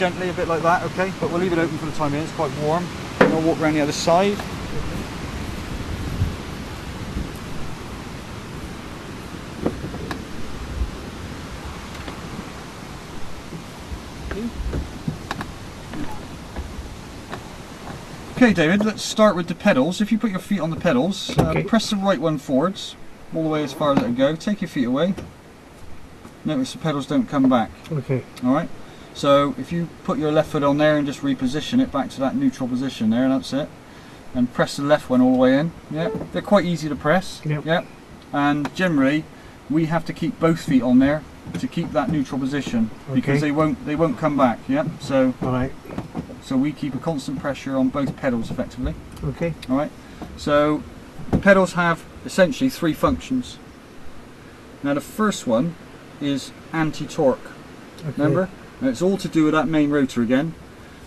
gently, a bit like that, okay? But we'll leave it open for the time being, it's quite warm. And I'll walk around the other side. Okay David, let's start with the pedals. If you put your feet on the pedals, press the right one forwards, all the way as far as it can go. Take your feet away. Notice the pedals don't come back. Okay. Alright, so if you put your left foot on there and just reposition it back to that neutral position there, and that's it. And press the left one all the way in. Yeah, they're quite easy to press. Yep. Yeah. And generally, we have to keep both feet on there to keep that neutral position, because they won't come back. Yeah. So. Alright. So we keep a constant pressure on both pedals effectively. Okay. Alright. So the pedals have essentially 3 functions. Now the first one is anti-torque. Okay. Remember? Now it's all to do with that main rotor again.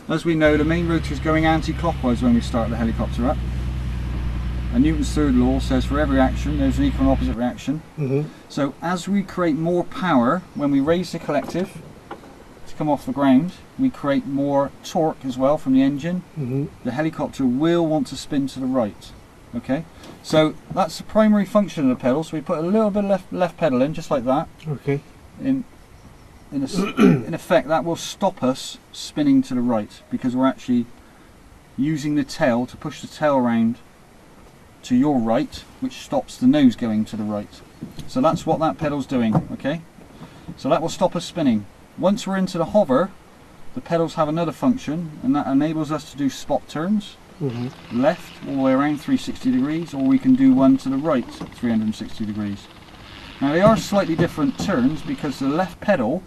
As we know, the main rotor is going anti-clockwise when we start the helicopter up. And Newton's third law says for every action there's an equal and opposite reaction. So as we create more power when we raise the collective to come off the ground, we create more torque as well from the engine. The helicopter will want to spin to the right. Okay, so that's the primary function of the pedal. So we put a little bit of left pedal in, just like that. Okay. In effect, that will stop us spinning to the right, because we're actually using the tail to push the tail around to your right, which stops the nose going to the right. So that's what that pedal's doing. Okay, so that will stop us spinning. Once we're into the hover, the pedals have another function, and that enables us to do spot turns. Left all the way around 360 degrees, or we can do one to the right 360 degrees. Now they are slightly different turns, because the left pedal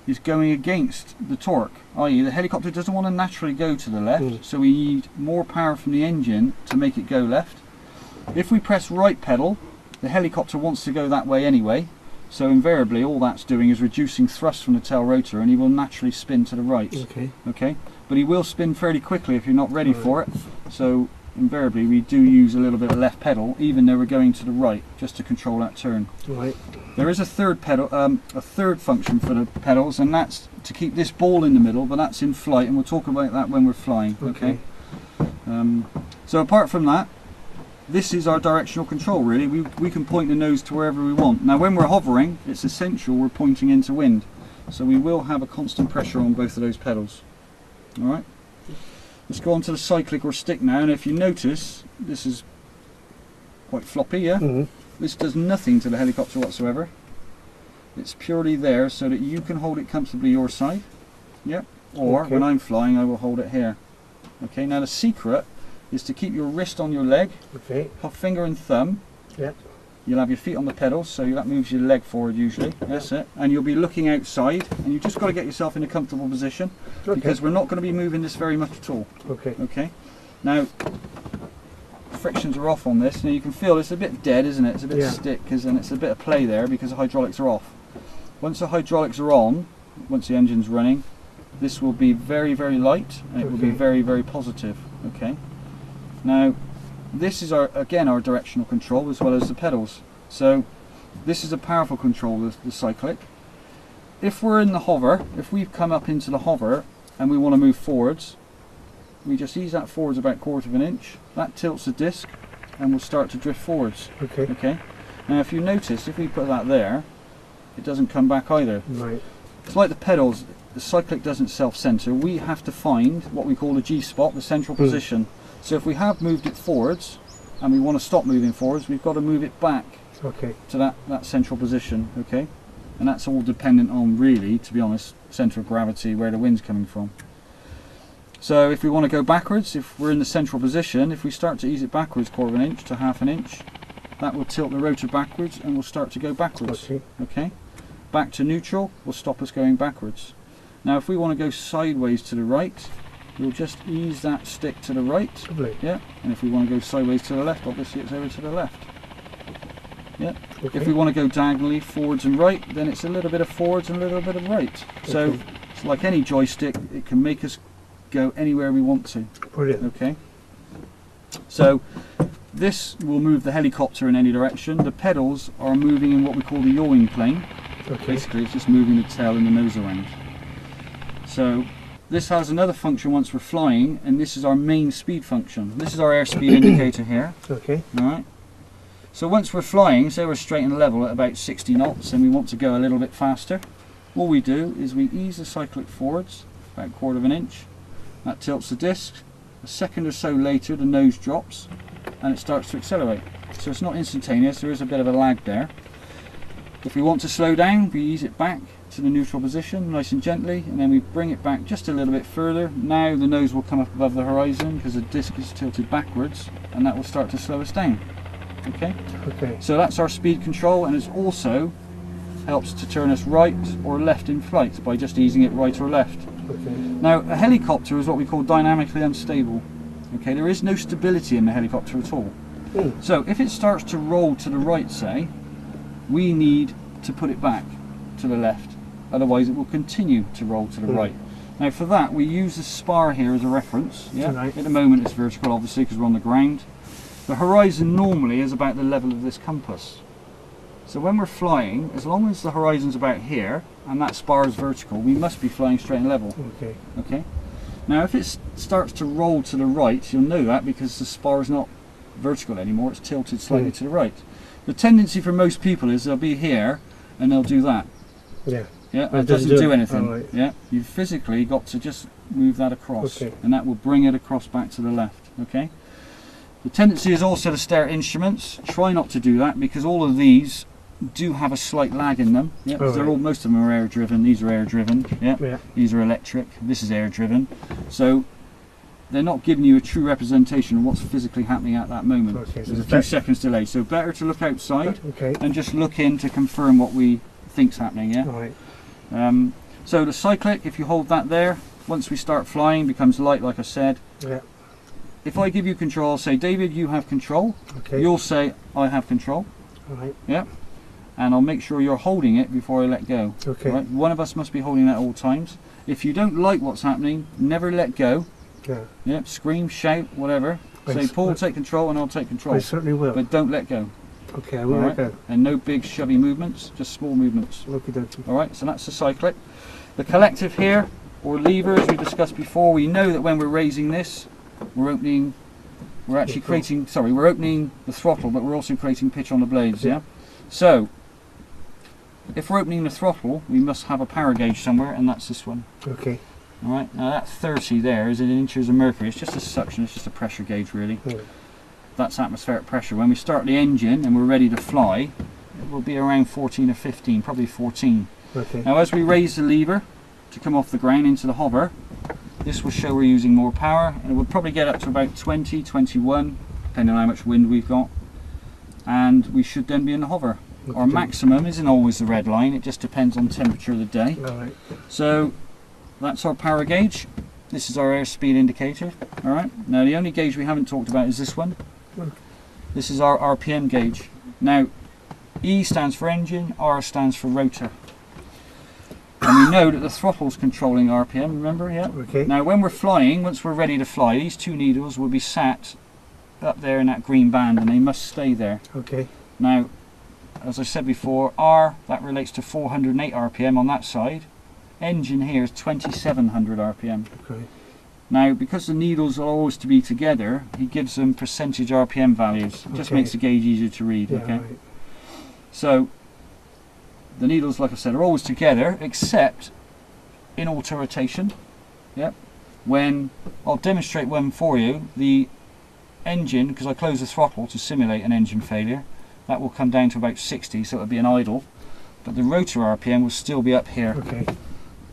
is going against the torque, i.e. the helicopter doesn't want to naturally go to the left, so we need more power from the engine to make it go left. If we press right pedal, the helicopter wants to go that way anyway, so invariably all that's doing is reducing thrust from the tail rotor, and he will naturally spin to the right. Okay. Okay, but he will spin fairly quickly if you're not ready for it. So invariably we do use a little bit of left pedal, even though we're going to the right, just to control that turn. Right. There is a third pedal, a third function for the pedals, and that's to keep this ball in the middle, but that's in flight, and we'll talk about that when we're flying. Okay. So apart from that, this is our directional control really. We can point the nose to wherever we want. Now when we're hovering, it's essential we're pointing into wind. So we will have a constant pressure on both of those pedals. Alright. Let's go on to the cyclic or stick now, and if you notice, this is quite floppy, yeah? This does nothing to the helicopter whatsoever. It's purely there so that you can hold it comfortably your side. Yep. Or when I'm flying, I will hold it here. Okay, now the secret is to keep your wrist on your leg, finger and thumb. Yep. You'll have your feet on the pedals, so that moves your leg forward usually. That's it. And you'll be looking outside, and you've just got to get yourself in a comfortable position, because we're not going to be moving this very much at all. Okay. Okay. Now, frictions are off on this. Now you can feel it's a bit dead, isn't it? It's a bit stick, and it's a bit of play there because the hydraulics are off. Once the hydraulics are on, once the engine's running, this will be very, very light, and it will be very, very positive. Okay. Now, this is again our directional control as well as the pedals. So this is a powerful control, the cyclic. If we're in the hover, if we've come up into the hover and we want to move forwards, we just ease that forwards about 1/4 of an inch. That tilts the disc and we'll start to drift forwards. Okay. Now if you notice, if we put that there, it doesn't come back either. Right. It's like the pedals, the cyclic doesn't self-center. We have to find what we call the G-spot, the central position. So if we have moved it forwards and we want to stop moving forwards, we've got to move it back to that central position. Okay, and that's all dependent on, really, to be honest, centre of gravity, where the wind's coming from. So if we want to go backwards, if we're in the central position, if we start to ease it backwards 1/4 of an inch to 1/2 an inch, that will tilt the rotor backwards and we'll start to go backwards. Okay, back to neutral will stop us going backwards. Now if we want to go sideways to the right, we'll just ease that stick to the right. Yeah, and if we want to go sideways to the left, obviously it's over to the left. Yeah. If we want to go diagonally forwards and right, then it's a little bit of forwards and a little bit of right. So it's like any joystick, it can make us go anywhere we want to. Brilliant. Okay. So this will move the helicopter in any direction. The pedals are moving in what we call the yawing plane. Basically it's just moving the tail and the nose around. So this has another function once we're flying, and this is our main speed function. This is our airspeed indicator here. Okay. Alright. So once we're flying, say we're straight and level at about 60 knots and we want to go a little bit faster, all we do is we ease the cyclic forwards about 1/4 of an inch. That tilts the disc. A second or so later the nose drops and it starts to accelerate. So it's not instantaneous, there is a bit of a lag there. If we want to slow down, we ease it back to the neutral position nice and gently, and then we bring it back just a little bit further. Now the nose will come up above the horizon because the disc is tilted backwards, and that will start to slow us down. Okay? Okay. So that's our speed control, and it also helps to turn us right or left in flight by just easing it right or left. Okay. Now a helicopter is what we call dynamically unstable. Okay, there is no stability in the helicopter at all. So if it starts to roll to the right, say, we need to put it back to the left, otherwise it will continue to roll to the right. Now for that we use the spar here as a reference. Yeah. Right. At the moment it's vertical, obviously, because we're on the ground. The horizon normally is about the level of this compass. So when we're flying, as long as the horizon's about here and that spar is vertical, we must be flying straight and level. Okay. Okay. Now if it starts to roll to the right, you'll know that because the spar is not vertical anymore, it's tilted slightly to the right. The tendency for most people is they'll be here and they'll do that. Yeah. Yeah, it doesn't do anything. Oh, right. Yeah, you've physically got to just move that across, Okay. and that will bring it across back to the left. Okay. The tendency is also to stare at instruments. Try not to do that because all of these do have a slight lag in them. Yeah, Oh, they're right. all, most of them are air driven. These are air driven. Yeah. Yeah. These are electric. This is air driven. So they're not giving you a true representation of what's physically happening at that moment. Okay, so There's a few seconds delay. So better to look outside Okay. and just look in to confirm what we think's happening. Yeah. All right. So the cyclic, if you hold that there, once we start flying, becomes light, like I said. Yeah. If I give you control, I'll say, David, you have control. Okay. You'll say, I have control. All right. Yeah. And I'll make sure you're holding it before I let go. Okay. Right? One of us must be holding that at all times. If you don't like what's happening, never let go. Yeah. Yeah. Scream, shout, whatever. Say, Paul, take control, and I'll take control. I certainly will. But don't let go. Okay, I will All let go. And no big shovey movements, just small movements. Okie dokie. All right. So that's the cyclic. The collective here, or lever, as we discussed before, we know that when we're raising this, we're opening, we're actually creating, sorry, we're opening the throttle, but we're also creating pitch on the blades, yeah? So, if we're opening the throttle, we must have a power gauge somewhere, and that's this one. Okay. All right, now that 30 there is in inches of mercury. It's just a suction, it's just a pressure gauge, really. Yeah. That's atmospheric pressure. When we start the engine and we're ready to fly, it will be around 14 or 15, probably 14. Okay. Now as we raise the lever to come off the ground into the hover, this will show we're using more power, and it will probably get up to about 20, 21, depending on how much wind we've got, and we should then be in the hover. Our maximum isn't always the red line, it just depends on temperature of the day. All right. So that's our power gauge. This is our airspeed indicator. All right. Now the only gauge we haven't talked about is this one. This is our RPM gauge. Now E stands for engine, R stands for rotor. And we know that the throttle's controlling RPM, remember? Yeah. Okay. Now when we're flying, once we're ready to fly, these two needles will be sat up there in that green band, and they must stay there. Okay. Now, as I said before, R, that relates to 408 RPM on that side. Engine here is 2700 RPM. Okay. Now, because the needles are always to be together, he gives them percentage RPM values. It just makes the gauge easier to read. Yeah, Okay. right. So the needles, like I said, are always together, except in auto rotation. Yep. When I'll demonstrate one for you, the engine, because I close the throttle to simulate an engine failure, that will come down to about 60, so it'll be an idle. But the rotor RPM will still be up here. Okay.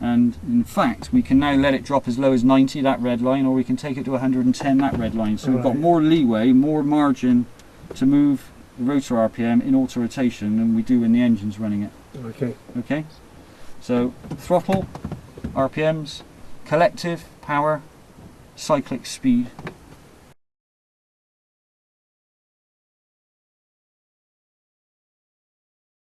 And in fact, we can now let it drop as low as 90, that red line, or we can take it to 110, that red line. So we've got more leeway, more margin to move the rotor RPM in auto rotation than we do when the engine's running it. Okay. Okay? So throttle, RPMs, collective, power, cyclic speed.